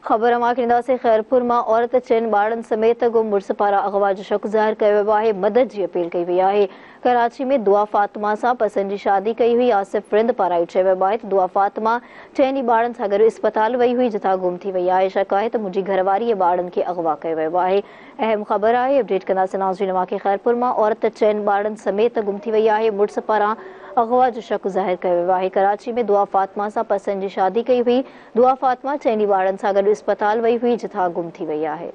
ख़बर से खैरपुर में औरत चैन ॿारनि समेत गुम मुड़स पारां अगवा जो शक ज़ाहिर कयो वियो आहे। मदद जी अपील कई वई आहे। कराची में दुआ फातिमा सां पसंद जी शादी कई हुई। आसिफ रिंद पारां चयो वियो आहे त दुआ फातिमा चइनि ॿारनि सां गॾु इस्पताल वई हुई, जितां गुम थी वई आहे। शक आहे त मुंहिंजी घरवारीअ ॿारनि खे अगवा कयो वियो आहे। अहम ख़बर आहे, अपडेट कंदासीं नाज़रीन। वाक़ई खैरपुर में औरत चइनि ॿारनि समेत गुम थी वई आहे। मुड़स पारां अगवा जो शक ज़ाहिर कयो वियो आहे। कराची में दुआ फातिमा सां पसंद जी शादी कई हुई। दुआ फातिमा चइनि ॿारनि सां गॾु इस्पताल वई हुई, जितां गुम थी वई आहे।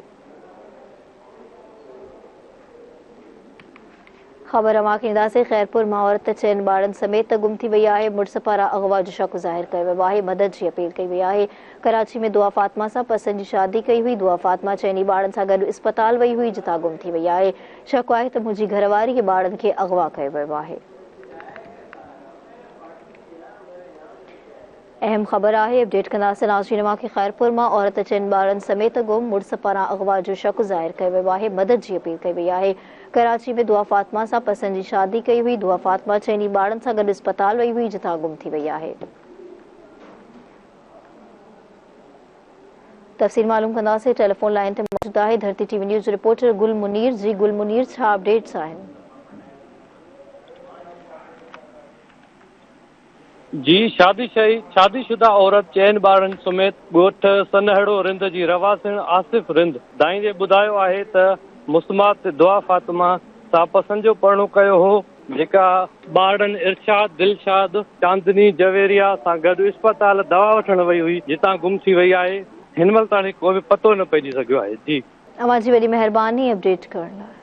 ख़बर से खैरपुर में औरत चइनि ॿारनि समेत गुम थी वई आहे। मुड़स पारां अगवा जो शक ज़ाहिर कयो वियो आहे। मदद जी अपील कई वई आहे। कराची में दुआ फातिमा सां पसंद जी शादी कई हुई। दुआ फातिमा चइनि ॿारनि सां गॾु इस्पताल वई हुई, जितां गुम थी वई आहे। शक आहे त मुंहिंजी घरवारीअ ॿारनि खे अगवा कयो वियो आहे। अहम ख़बर आहे, अपडेट कंदासीं नाज़रीन। वाक़ई खैरपुर में औरत चइनि ॿारनि समेत गुम मुड़स पारां अगवा जो शक ज़ाहिर कयो वियो आहे। मदद जी अपील कई वई आहे। कराची में दुआ फातिमा सां पसंद जी शादी कई हुई। दुआ फातिमा चइनि ॿारनि सां गॾु इस्पताल वई हुई, जितां गुम थी वई आहे। तफ़सील मालूम कंदासीं। टेलीफोन लाइन ते मौजूद आहे धरती टीवी न्यूज़ रिपोर्टर गुल मुनीर। जी गुल मुनीर, छा अपडेट्स आहिनि? जी, शादीशुदा औरत चइनि ॿारनि समेत ॻोठ सनहड़ो रिंद जी रवासिण आसिफ रिंद दाईं जे ॿुधायो आहे त मुस्मात दुआ फातिमा सां पसंदि जो परणो कयो हो, जेका ॿारनि इरशाद, दिलशाद, चांदनी जवेरिया सां गॾु इस्पताल दवा वठण वई हुई, जितां गुम थी वई आहे। हिन महिल ताईं को बि पतो न पइजी सघियो आहे। जी, अवां जी वॾी महिरबानी अपडेट करण लाइ।